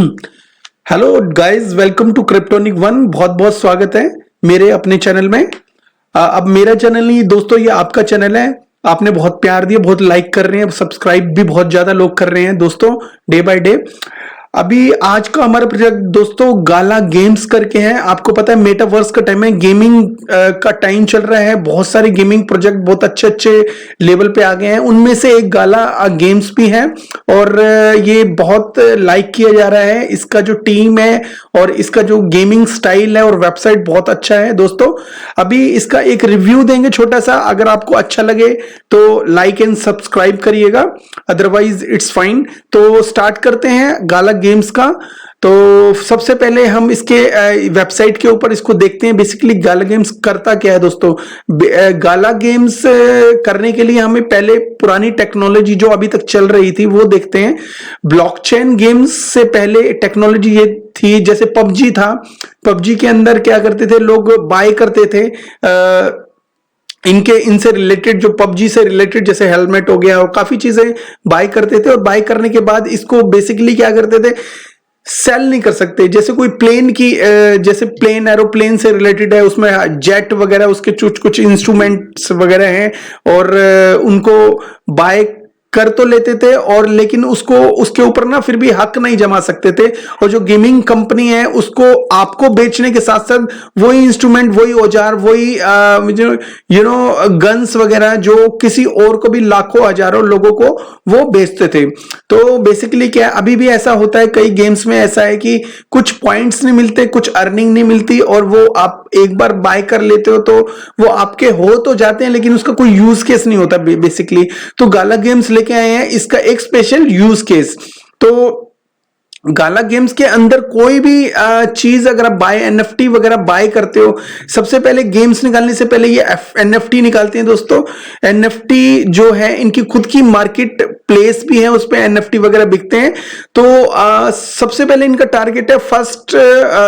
Hello guys, welcome to Cryptonic one. बहुत बहुत स्वागत है मेरे अपने चैनल में। अब मेरा चैनल नहीं दोस्तों, ये आपका चैनल है। आपने बहुत प्यार दिया, बहुत लाइक कर रहे हैं, सब्सक्राइब भी बहुत ज्यादा लोग कर रहे हैं दोस्तों, डे बाय डे। अभी आज का हमारा प्रोजेक्ट दोस्तों गाला गेम्स करके है। आपको पता है मेटावर्स का टाइम है, गेमिंग का टाइम चल रहा है। बहुत सारे गेमिंग प्रोजेक्ट बहुत अच्छे अच्छे लेवल पे आ गए हैं, उनमें से एक गाला गेम्स भी है। और ये बहुत लाइक किया जा रहा है। इसका जो टीम है और इसका जो गेमिंग स्टाइल है और वेबसाइट बहुत अच्छा है दोस्तों। अभी इसका एक रिव्यू देंगे छोटा सा, अगर आपको अच्छा लगे तो लाइक एंड सब्सक्राइब करिएगा, अदरवाइज इट्स फाइन। तो स्टार्ट करते हैं गाला गेम्स का। तो सबसे पहले हम इसके वेबसाइट के ऊपर इसको देखते हैं। बेसिकली गाला गेम्स करता क्या है दोस्तों। गाला गेम्स करने के लिए हमें पहले पुरानी टेक्नोलॉजी जो अभी तक चल रही थी वो देखते हैं। ब्लॉकचेन गेम्स से पहले टेक्नोलॉजी ये थी, जैसे पबजी था। पबजी के अंदर क्या करते थे लोग, बाय करते थे इनसे रिलेटेड, जो पबजी से रिलेटेड जैसे हेलमेट हो गया और काफी चीजें बाय करते थे। और बाय करने के बाद इसको बेसिकली क्या करते थे, सेल नहीं कर सकते। जैसे कोई प्लेन की जैसे प्लेन एरोप्लेन से रिलेटेड है, उसमें जेट वगैरह उसके कुछ कुछ इंस्ट्रूमेंट्स वगैरह हैं, और उनको बाय कर तो लेते थे, और लेकिन उसको उसके ऊपर ना फिर भी हक नहीं जमा सकते थे। और जो गेमिंग कंपनी है उसको आपको बेचने के साथ साथ वही इंस्ट्रूमेंट, वही औजार, वही गन्स वगैरह जो किसी और को भी लाखों हजारों लोगों को वो बेचते थे। तो बेसिकली क्या, अभी भी ऐसा होता है, कई गेम्स में ऐसा है कि कुछ पॉइंट्स नहीं मिलते, कुछ अर्निंग नहीं मिलती, और वो आप एक बार बाय कर लेते हो तो वो आपके हो तो जाते हैं, लेकिन उसका कोई यूज केस नहीं होता बेसिकली। तो गाला गेम्स लेके आए हैं इसका एक स्पेशल यूज केस। तो गाला गेम्स के अंदर कोई भी चीज अगर आप बाय एनएफटी वगैरह बाय करते हो, सबसे पहले गेम्स निकालने से पहले ये एनएफटी निकालते हैं दोस्तों। एनएफटी जो है इनकी खुद की मार्केट प्लेस भी है, उस पे एनएफटी वगैरह बिकते हैं। तो सबसे पहले इनका टारगेट है फर्स्ट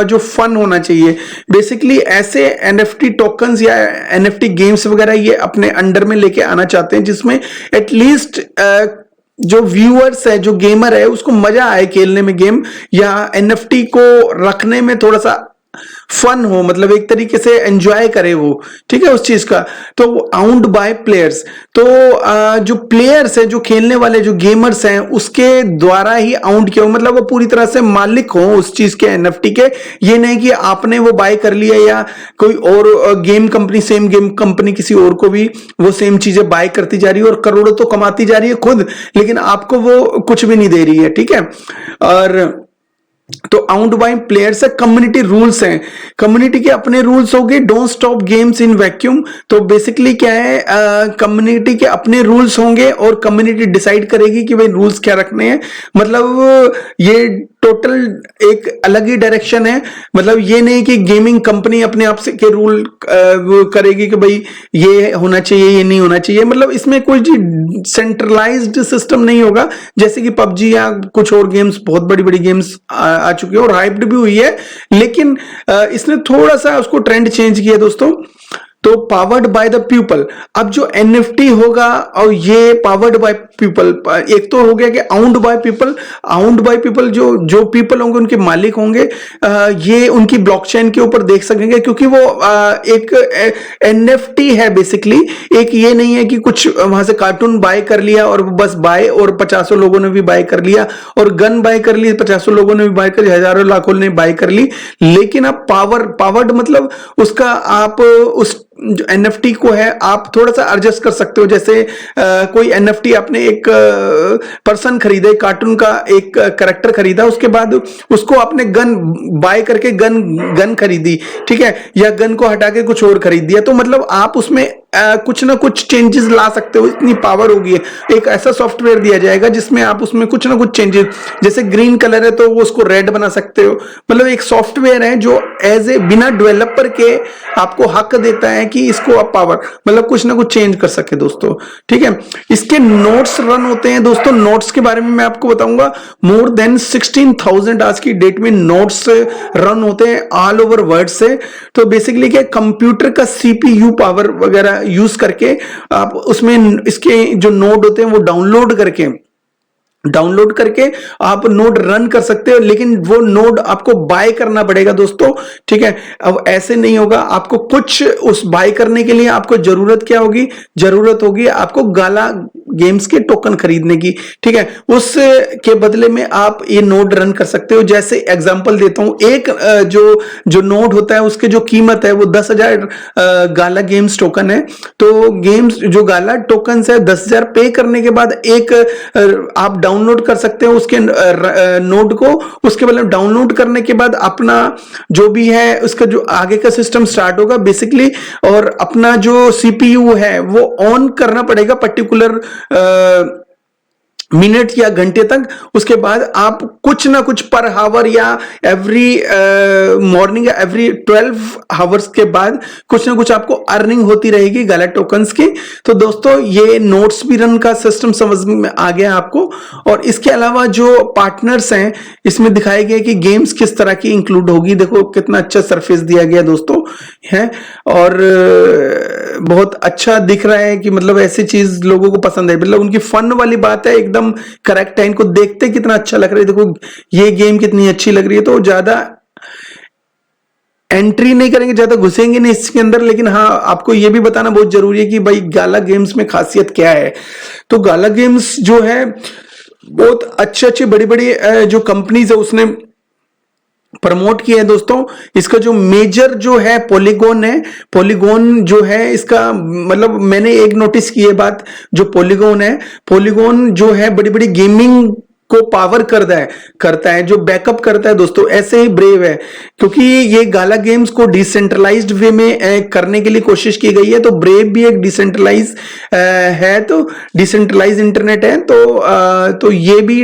जो फन होना चाहिए। बेसिकली ऐसे एनएफटी टोकन्स या एनएफटी गेम्स वगैरह ये अपने अंडर में लेके आना चाहते हैं, जिसमें एटलीस्ट जो व्यूअर्स है, जो गेमर है, उसको मजा आए खेलने में गेम, या एनएफटी को रखने में थोड़ा सा फन हो, मतलब एक तरीके से एंजॉय करे वो, ठीक है, उस चीज का। तो आउंड बाय प्लेयर्स, तो जो प्लेयर्स है, जो खेलने वाले जो गेमर्स हैं, उसके द्वारा ही आउंड किया हो, मतलब वो पूरी तरह से मालिक हो उस चीज के, एनएफटी के। ये नहीं कि आपने वो बाय कर लिया या कोई और game company, same game company किसी और को भी वो सेम चीजें बाय करती जा रही है और करोड़ों तो कमाती जा रही है खुद, लेकिन आपको वो कुछ भी नहीं दे रही है, ठीक है। और तो आउंड बाय प्लेयर्स है। कम्युनिटी रूल्स हैं, कम्युनिटी के अपने रूल्स हो गए। Don't stop games in vacuum. तो बेसिकली क्या है, कम्युनिटी के अपने रूल्स होंगे और कम्युनिटी डिसाइड करेगी कि भाई रूल्स क्या रखने हैं। मतलब ये टोटल एक अलग ही डायरेक्शन है। मतलब ये नहीं कि गेमिंग कंपनी अपने आप से के रूल करेगी कि भाई ये होना चाहिए, ये नहीं होना चाहिए। मतलब इसमें कोई सेंट्रलाइज्ड सिस्टम नहीं होगा, जैसे कि पबजी या कुछ और गेम्स, बहुत बड़ी बड़ी गेम्स आ चुकी है और हाइप्ड भी हुई है, लेकिन इसने थोड़ा सा उसको ट्रेंड चेंज किया दोस्तों। तो पावर्ड बाय द पीपल। अब जो एनएफटी होगा और ये पावर्ड बाय पीपल, एक तो हो गया कि owned by people. Owned by people, जो जो पीपल होंगे उनके मालिक होंगे, ये उनकी ब्लॉकचेन के ऊपर देख सकेंगे, क्योंकि वो एक एनएफटी है बेसिकली। एक ये नहीं है कि कुछ वहां से कार्टून बाय कर लिया और बस बाय, और 50 लोगों ने भी बाय कर लिया, और गन बाय कर ली 50 लोगों ने भी बाय कर ली, हजारों लाखों ने बाय कर ली। लेकिन अब पावर्ड मतलब उसका आप उस जो एनएफटी को है आप थोड़ा सा एडजस्ट कर सकते हो। जैसे कोई एनएफटी, आपने एक पर्सन खरीदे, कार्टून का एक करेक्टर खरीदा, उसके बाद उसको आपने गन बाय करके गन खरीदी, ठीक है, या गन को हटा के कुछ और खरीद दिया, तो मतलब आप उसमें कुछ ना कुछ चेंजेस ला सकते हो। इतनी पावर होगी। एक ऐसा सॉफ्टवेयर दिया जाएगा जिसमें आप उसमें कुछ ना कुछ चेंजेस, जैसे ग्रीन कलर है तो वो उसको रेड बना सकते हो। मतलब एक सॉफ्टवेयर है जो एज ए बिना डेवलपर के आपको हक देता है कि इसको आप पावर, मतलब कुछ ना कुछ चेंज कर सके दोस्तों, ठीक है। इसके नोट्स रन होते हैं दोस्तों। नोट्स के बारे में मैं आपको बताऊंगा। मोर देन 16,000 आज की डेट में नोट्स रन होते हैं ऑल ओवर वर्ल्ड से। तो बेसिकली क्या, कंप्यूटर का सीपीयू पावर वगैरह यूज करके आप उसमें इसके जो नोड होते हैं वो डाउनलोड करके डाउनलोड करके आप नोड रन कर सकते हो, लेकिन वो नोड आपको बाय करना पड़ेगा दोस्तों। ठीक है, अब ऐसे नहीं होगा, आपको कुछ उस बाय करने के लिए आपको जरूरत क्या होगी, जरूरत होगी आपको गाला गेम्स के टोकन खरीदने की। ठीक है, उस के बदले में आप ये नोड रन कर सकते हो। जैसे एग्जांपल देता हूं, एक जो जो नोड होता है उसके जो कीमत है वो 10,000 गाला गेम्स टोकन है। तो गेम्स जो गाला टोकन है 10,000 पे करने के बाद एक आप डाउनलोड कर सकते हो उसके नोड को। उसके बाद डाउनलोड करने के बाद अपना जो भी है उसका जो आगे का सिस्टम स्टार्ट होगा बेसिकली, और अपना जो सीपीयू है वो ऑन करना पड़ेगा पर्टिकुलर मिनट या घंटे तक। उसके बाद आप कुछ ना कुछ पर हावर या एवरी मॉर्निंग या एवरी 12 हावर्स के बाद कुछ ना कुछ आपको अर्निंग होती रहेगी गाला टोकन्स की। तो दोस्तों ये नोट्स भी रन का सिस्टम समझ में आ गया आपको। और इसके अलावा जो पार्टनर्स हैं इसमें दिखाए गए कि गेम्स किस तरह की इंक्लूड होगी। देखो कितना अच्छा सरफेस दिया गया दोस्तों है, और बहुत अच्छा दिख रहा है कि मतलब ऐसी चीज लोगों को पसंद है, मतलब उनकी फन वाली बात है, एकदम करेक्ट है। इनको देखते कितना अच्छा लग रहा है, देखो ये गेम कितनी अच्छी लग रही है। तो ज्यादा एंट्री नहीं करेंगे, ज्यादा घुसेंगे नहीं इसके अंदर, लेकिन हाँ आपको ये भी बताना बहुत जरूरी है कि भाई गाला गेम्स में खासियत क्या है। तो गाला गेम्स जो है बहुत अच्छे अच्छे बड़ी बड़ी जो कंपनीज है उसने प्रमोट किया है दोस्तों। इसका जो मेजर जो है पॉलीगॉन है, पॉलीगॉन जो है इसका मतलब मैंने एक नोटिस की है बात, जो पॉलीगॉन है, पॉलीगॉन जो है बड़ी बड़ी गेमिंग को पावर करता है जो बैकअप करता है दोस्तों। ऐसे ही ब्रेव है, क्योंकि ये गाला गेम्स को डिसेंट्रलाइज्ड वे में करने के लिए कोशिश की गई है। तो ब्रेव भी एक डिसेंट्रलाइज है, तो डिसेंट्रलाइज इंटरनेट है। तो ये भी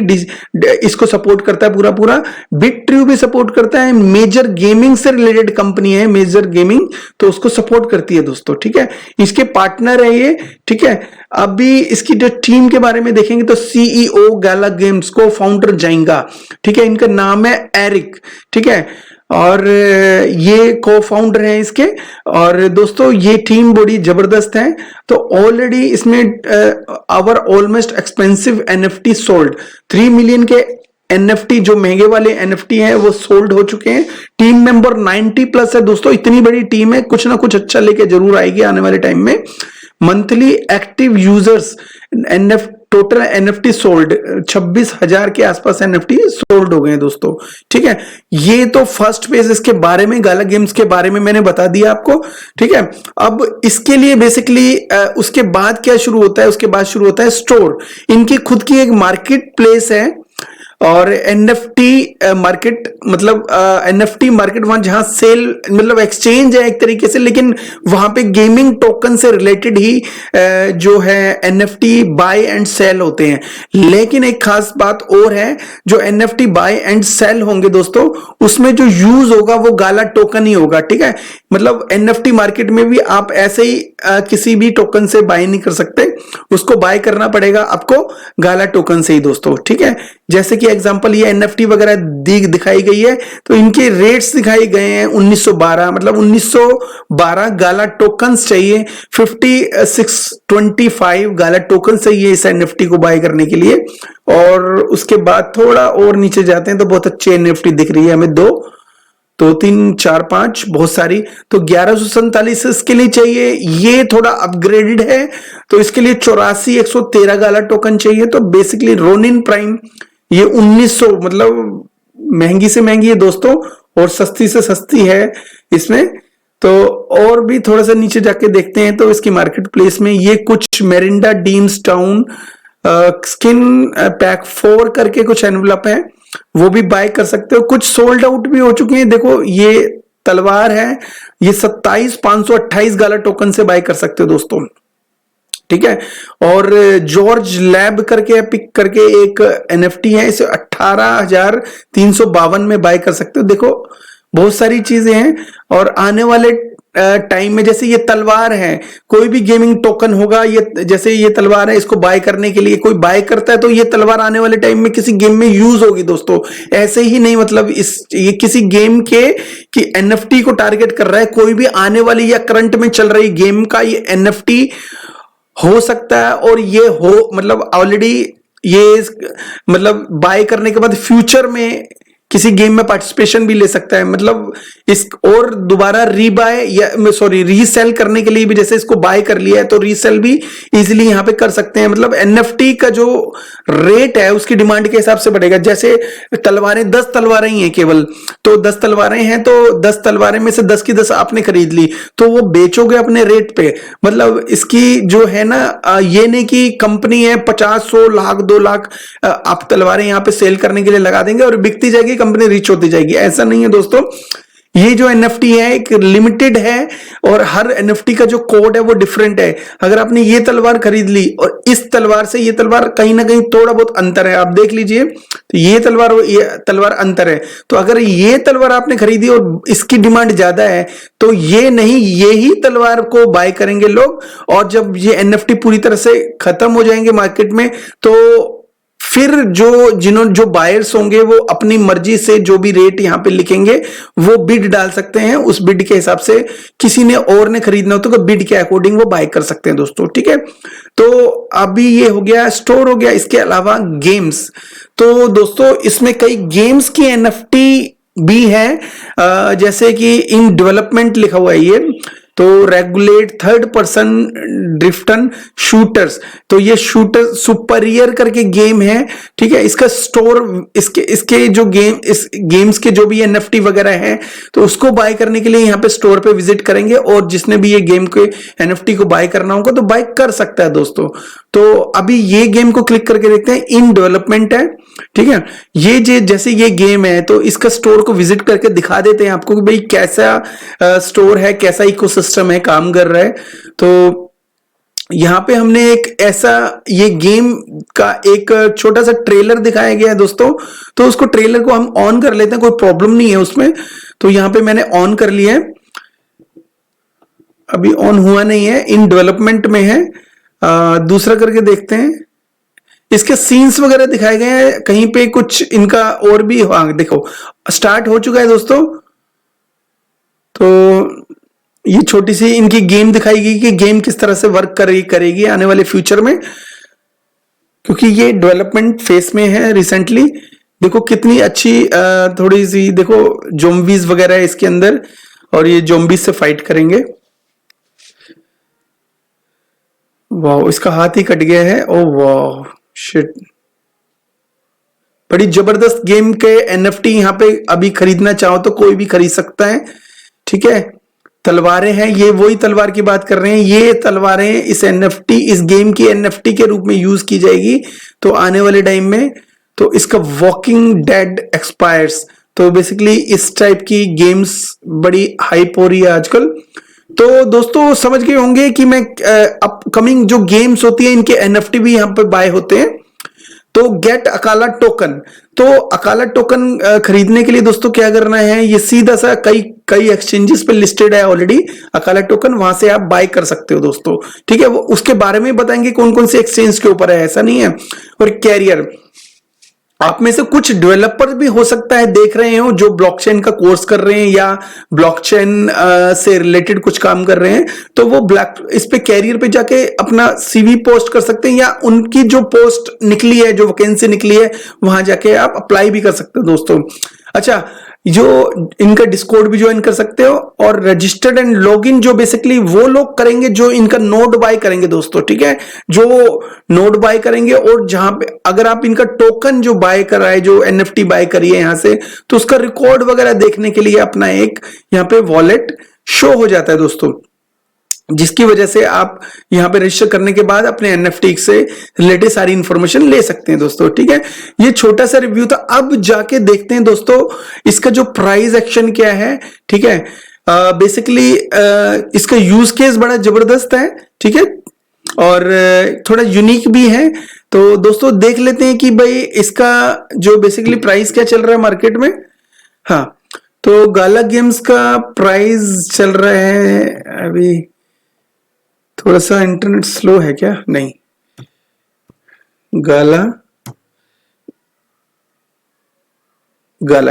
इसको सपोर्ट करता है पूरा पूरा। बिटट्रू भी सपोर्ट करता है, मेजर गेमिंग से रिलेटेड कंपनी है मेजर गेमिंग, तो उसको सपोर्ट करती है दोस्तों। ठीक है, इसके पार्टनर है ये। ठीक है, अभी इसकी जो टीम के बारे में देखेंगे तो सीईओ गाला गेम्स को फाउंडर जाएंगा। ठीक है, इनका नाम है एरिक। ठीक है, और ये को फाउंडर हैं इसके। और दोस्तों ये टीम बड़ी जबरदस्त है। तो ऑलरेडी इसमें our almost expensive NFT sold 3 million के एनएफटी, जो महंगे वाले एनएफटी हैं वो सोल्ड हो चुके हैं। टीम मेंबर 90 प्लस है दोस्तों। इतनी बड़ी टीम है, कुछ ना कुछ अच्छा लेके जरूर आएगी आने वाले टाइम में। Monthly active users total NFT sold 26,000 के आसपास एनएफटी सोल्ड हो गए हैं दोस्तों। ठीक है, ये तो फर्स्ट फेज इसके बारे में, गाला गेम्स के बारे में मैंने बता दिया आपको। ठीक है, अब इसके लिए बेसिकली उसके बाद क्या शुरू होता है, उसके बाद शुरू होता है स्टोर। इनकी खुद की एक मार्केट प्लेस है, और एनएफटी मार्केट मतलब एनएफटी मार्केट वहां जहां सेल मतलब एक्सचेंज है एक तरीके से, लेकिन वहां पे गेमिंग टोकन से रिलेटेड ही जो है एनएफटी बाय एंड सेल होते हैं। लेकिन एक खास बात और है, जो एनएफटी बाय एंड सेल होंगे दोस्तों उसमें जो यूज होगा वो गाला टोकन ही होगा। ठीक है, मतलब एनएफटी मार्केट में भी आप ऐसे ही किसी भी टोकन से बाय नहीं कर सकते, उसको बाय करना पड़ेगा आपको गाला टोकन से ही दोस्तों। ठीक है, जैसे कि एग्जांपल ये एनएफटी वगैरह दिखाई गई है, तो इनके रेट्स दिखाए गए हैं 1912, मतलब 1912 गाला टोकन्स चाहिए, 5625 गाला टोकन चाहिए इस एनएफटी को बाय करने के लिए। और उसके बाद थोड़ा और नीचे जाते हैं तो बहुत अच्छी एनएफटी दिख रही है हमें, 2 3 4 5 बहुत सारी। तो 1147 इसके लिए चाहिए, ये थोड़ा अपग्रेडेड है, तो इसके लिए 84,113 गाला टोकन चाहिए। तो बेसिकली रोनिन प्राइम ये 1900, मतलब महंगी से महंगी है दोस्तों, और सस्ती से सस्ती है इसमें। तो और भी थोड़ा सा नीचे जाके देखते हैं तो इसकी मार्केट प्लेस में ये कुछ Mirinda deems town skin pack 4 करके कुछ एनवलप है, वो भी बाय कर सकते हो। कुछ सोल्ड आउट भी हो चुके हैं। देखो ये तलवार है, ये 27,528 गाला टोकन से बाय कर सकते हो दोस्तों। ठीक है, और जॉर्ज लैब करके पिक करके एक एनएफटी है, इसे 18,352 में बाय कर सकते हो। देखो बहुत सारी चीजें हैं, और आने वाले टाइम में जैसे ये तलवार है, कोई भी गेमिंग टोकन होगा, ये जैसे ये तलवार है, इसको बाय करने के लिए कोई बाय करता है तो ये तलवार आने वाले टाइम में किसी गेम में यूज होगी दोस्तों। ऐसे ही नहीं, मतलब ये किसी गेम के कि एनएफटी को टारगेट कर रहा है, कोई भी आने वाली या करंट में चल रही गेम का ये एनएफटी हो सकता है। और ये हो मतलब ऑलरेडी ये मतलब बाय करने के बाद फ्यूचर में किसी गेम में पार्टिसिपेशन भी ले सकता है, मतलब इस और दोबारा रीबाय या सॉरी रीसेल करने के लिए भी, जैसे इसको बाय कर लिया है तो रीसेल भी इजीली यहां पे कर सकते हैं। मतलब एनएफटी का जो रेट है उसकी डिमांड के हिसाब से बढ़ेगा। जैसे तलवारें 10 तलवारें ही हैं केवल, तो 10 तलवारें हैं तो 10 तलवारें में से 10 की 10 आपने खरीद ली तो वो बेचोगे अपने रेट पे। मतलब इसकी जो है ना ये नहीं कि कंपनी है 50 100 लाख 2 लाख आप तलवारें यहां पे सेल करने के लिए लगा देंगे और बिकती जाएगी, कंपनी रिच होती जाएगी, ऐसा नहीं है दोस्तों। ये जो एनएफटी है एक लिमिटेड है और हर एनएफटी का जो कोड है वो डिफरेंट है। अगर आपने ये तलवार खरीद ली और इस तलवार से ये तलवार कहीं ना कहीं थोड़ा बहुत अंतर है, आप देख लीजिए, तो ये तलवार अंतर है। तो अगर ये तलवार आपने खरीदी और इसकी डिमांड ज्यादा है तो ये नहीं, ये ही तलवार को बाय करेंगे लोग। और जब ये एनएफटी पूरी तरह से खत्म हो जाएंगे मार्केट में तो फिर जो बायर्स होंगे वो अपनी मर्जी से जो भी रेट यहां पे लिखेंगे वो बिड डाल सकते हैं। उस बिड के हिसाब से किसी ने और ने खरीदना हो तो बिड के अकॉर्डिंग वो बाय कर सकते हैं दोस्तों, ठीक है। तो अभी ये हो गया स्टोर हो गया। इसके अलावा गेम्स, तो दोस्तों इसमें कई गेम्स की एनएफटी भी है, जैसे कि इन डेवलपमेंट लिखा हुआ है ये, तो रेगुलेट थर्ड पर्सन ड्रिफ्टन शूटर्स, तो ये शूटर सुपरियर करके गेम है, ठीक है। इसका स्टोर इसके जो इस गेम्स के जो भी एनएफटी वगैरह है तो उसको बाय करने के लिए यहाँ पे स्टोर पे विजिट करेंगे और जिसने भी ये गेम के एनएफटी को बाय करना होगा तो बाय कर सकता है दोस्तों। तो अभी ये गेम को क्लिक करके देखते हैं, इन डेवलपमेंट है, ठीक है। ये जैसे ये गेम है तो इसका स्टोर को विजिट करके दिखा देते हैं आपको कि भाई कैसा स्टोर है, कैसा इकोसिस्टम है, काम कर रहा है। तो यहां पे हमने एक ऐसा ये गेम का एक छोटा सा ट्रेलर दिखाया गया है दोस्तों, तो उसको ट्रेलर को हम ऑन कर लेते हैं, कोई प्रॉब्लम नहीं है उसमें। तो यहां पे मैंने ऑन कर लिया है, अभी ऑन हुआ नहीं है, इन डेवलपमेंट में है। दूसरा करके देखते हैं, इसके सीन्स वगैरह दिखाए गए हैं, कहीं पे कुछ इनका और भी, हाँ देखो स्टार्ट हो चुका है दोस्तों। तो ये छोटी सी इनकी गेम दिखाई गई कि गेम किस तरह से वर्क करेगी आने वाले फ्यूचर में, क्योंकि ये डेवलपमेंट फेस में है रिसेंटली। देखो कितनी अच्छी थोड़ी सी देखो जोम्बीज वगैरह है इसके अंदर और ये जोम्बीज से फाइट करेंगे। वाह, इसका हाथ ही कट गया है, ओ वाह शिट। बड़ी जबरदस्त गेम के एनएफटी यहां पे अभी खरीदना चाहो तो कोई भी खरीद सकता है, ठीक है। तलवारें हैं, ये वही तलवार की बात कर रहे हैं, ये तलवारें इस एनएफटी इस गेम की एनएफटी के रूप में यूज की जाएगी तो आने वाले टाइम में। तो इसका वॉकिंग डेड एक्सपायर्स, तो बेसिकली इस टाइप की गेम्स बड़ी हाइप हो रही है आजकल। तो दोस्तों समझ गए होंगे कि मैं अपकमिंग जो गेम्स होती है इनके एनएफटी भी यहां पर बाय होते हैं। तो गेट अकाला टोकन, तो अकाला टोकन खरीदने के लिए दोस्तों क्या करना है, ये सीधा सा कई एक्सचेंजेस पे लिस्टेड है ऑलरेडी अकाला टोकन, वहां से आप बाय कर सकते हो दोस्तों, ठीक है। वो उसके बारे में बताएंगे कौन कौन से एक्सचेंज के ऊपर है, ऐसा नहीं है। और कैरियर, आप में से कुछ डेवलपर भी हो सकता है देख रहे हो जो ब्लॉकचेन का कोर्स कर रहे हैं या ब्लॉकचेन से रिलेटेड कुछ काम कर रहे हैं, तो वो इस पे कैरियर पे जाके अपना सीवी पोस्ट कर सकते हैं या उनकी जो पोस्ट निकली है, जो वैकेंसी निकली है वहां जाके आप अप्लाई भी कर सकते हो दोस्तों। अच्छा, जो इनका डिस्कॉर्ड भी ज्वाइन कर सकते हो और रजिस्टर्ड एंड लॉगिन जो बेसिकली वो लोग करेंगे जो इनका नोड बाय करेंगे दोस्तों, ठीक है। जो नोड बाय करेंगे और जहां पे अगर आप इनका टोकन जो बाय कराए, जो एनएफटी बाय करिए यहां से, तो उसका रिकॉर्ड वगैरह देखने के लिए अपना एक यहां पे वॉलेट शो हो जाता है दोस्तों, जिसकी वजह से आप यहां पे रजिस्टर करने के बाद अपने एनएफटी से रिलेटेड सारी इंफॉर्मेशन ले सकते हैं दोस्तों, ठीक है। ये छोटा सा रिव्यू था, अब जाके देखते हैं दोस्तों इसका जो प्राइस एक्शन क्या है, ठीक है। बेसिकली इसका यूज केस बड़ा जबरदस्त है, ठीक है, और थोड़ा यूनिक भी है। तो दोस्तों देख लेते हैं कि भाई इसका जो बेसिकली प्राइस क्या चल रहा है मार्केट में। हाँ, तो गाला गेम्स का प्राइस चल रहा है अभी, थोड़ा सा इंटरनेट स्लो है क्या, नहीं, गाला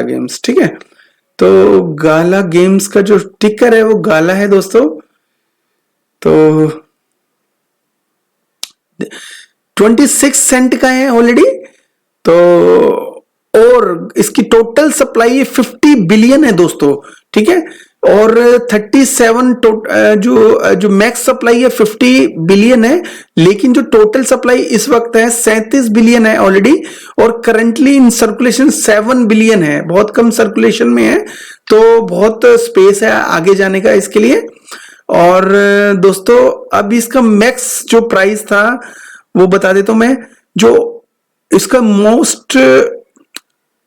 गेम्स, ठीक है। तो गाला गेम्स का जो टिकर है वो गाला है दोस्तों। तो 26 सेंट का है ऑलरेडी। तो और इसकी टोटल सप्लाई 50 बिलियन है दोस्तों, ठीक है। और 37 जो मैक्स सप्लाई है 50 बिलियन है, लेकिन जो टोटल सप्लाई इस वक्त है 37 बिलियन है ऑलरेडी। और करंटली इन सर्कुलेशन 7 बिलियन है, बहुत कम सर्कुलेशन में है, तो बहुत स्पेस है आगे जाने का इसके लिए। और दोस्तों अब इसका मैक्स जो प्राइस था वो बता देता हूं मैं। जो इसका most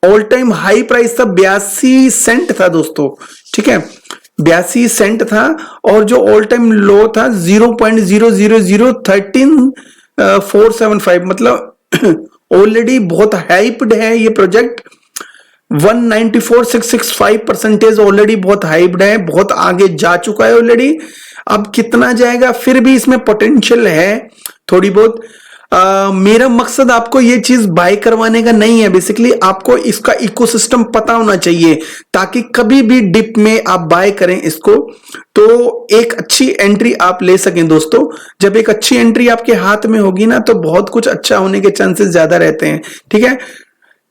all time high price था 82 सेंट था दोस्तों, ठीक है, 82 सेंट था। और जो ऑल टाइम लो था 0.00013475, मतलब ऑलरेडी बहुत हाइप्ड है ये प्रोजेक्ट। 194,665% ऑलरेडी बहुत हाइप्ड है, बहुत आगे जा चुका है ऑलरेडी। अब कितना जाएगा फिर भी इसमें पोटेंशियल है थोड़ी बहुत। मेरा मकसद आपको ये चीज बाय करवाने का नहीं है, बेसिकली आपको इसका इकोसिस्टम पता होना चाहिए ताकि कभी भी डिप में आप बाय करें इसको तो एक अच्छी एंट्री आप ले सकें दोस्तों। जब एक अच्छी एंट्री आपके हाथ में होगी ना तो बहुत कुछ अच्छा होने के चांसेस ज्यादा रहते हैं, ठीक है।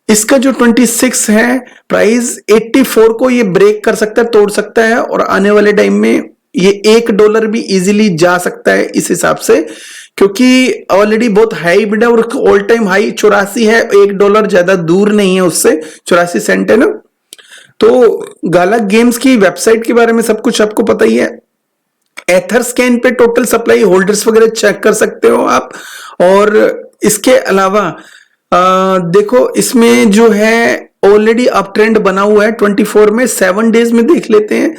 इसका जो 26 है प्राइस 84 को ये ब्रेक कर सकता है, तोड़ सकता है, और आने वाले टाइम में ये $1 भी इजीली जा सकता है इस हिसाब से, क्योंकि ऑलरेडी बहुत हाई बिड है और ऑल टाइम हाई 84 है, $1 ज्यादा दूर नहीं है उससे, 84 सेंट है ना। तो गाला गेम्स की वेबसाइट के बारे में सब कुछ आपको पता ही है। एथरस्कैन पे टोटल सप्लाई होल्डर्स वगैरह चेक कर सकते हो आप। और इसके अलावा देखो इसमें जो है ऑलरेडी अप ट्रेंड बना हुआ है 24 में, 7 डेज में देख लेते हैं।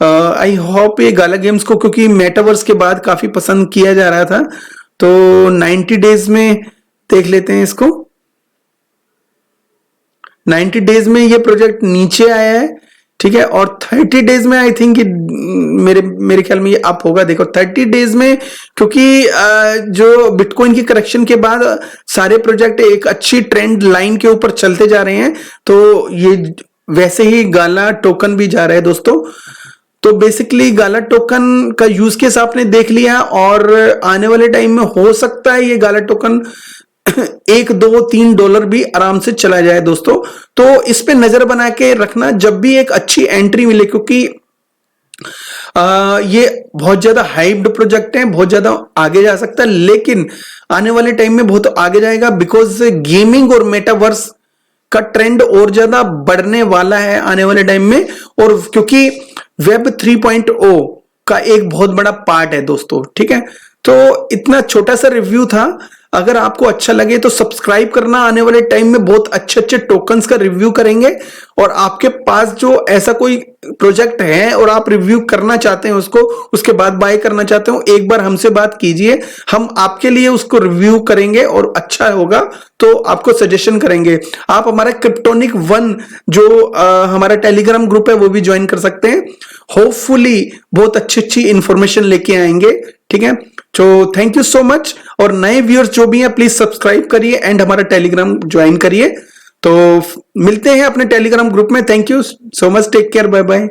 आई होप ये गाला गेम्स को, क्योंकि मेटावर्स के बाद काफी पसंद किया जा रहा था, तो 90 डेज में देख लेते हैं इसको। 90 डेज में ये प्रोजेक्ट नीचे आया है, ठीक है। और 30 डेज में आई थिंक मेरे ख्याल में ये अप होगा। देखो 30 डेज में, क्योंकि जो बिटकॉइन की करेक्शन के बाद सारे प्रोजेक्ट एक अच्छी ट्रेंड लाइन के ऊपर चलते जा रहे हैं, तो ये वैसे ही गाला टोकन भी जा रहा है दोस्तों। तो बेसिकली गाला टोकन का यूज केस आपने देख लिया, और आने वाले टाइम में हो सकता है ये गाला टोकन $1, $2, $3 भी आराम से चला जाए दोस्तों। तो इस पे नजर बना के रखना जब भी एक अच्छी एंट्री मिले, क्योंकि ये बहुत ज्यादा हाइप्ड प्रोजेक्ट है, बहुत ज्यादा आगे जा सकता है, लेकिन आने वाले टाइम में बहुत आगे जाएगा, बिकॉज गेमिंग और मेटावर्स का ट्रेंड और ज्यादा बढ़ने वाला है आने वाले टाइम में। और क्योंकि वेब 3.0 का एक बहुत बड़ा पार्ट है दोस्तों, ठीक है। तो इतना छोटा सा रिव्यू था, अगर आपको अच्छा लगे तो सब्सक्राइब करना। आने वाले टाइम में बहुत अच्छे अच्छे टोकन्स का रिव्यू करेंगे, और आपके पास जो ऐसा कोई प्रोजेक्ट है और आप रिव्यू करना चाहते हैं उसको, उसके बाद बाय करना चाहते हो, एक बार हमसे बात कीजिए, हम आपके लिए उसको रिव्यू करेंगे, और अच्छा होगा तो आपको सजेशन करेंगे। आप हमारा क्रिप्टोनिक 1 जो हमारा टेलीग्राम ग्रुप है वो भी ज्वाइन कर सकते हैं। होपफुली बहुत अच्छी अच्छी इंफॉर्मेशन लेके आएंगे, ठीक है। तो थैंक यू सो मच, और नए व्यूअर्स जो भी हैं प्लीज सब्सक्राइब करिए एंड हमारा टेलीग्राम ज्वाइन करिए। तो मिलते हैं अपने टेलीग्राम ग्रुप में। Thank you so much, take care, bye bye.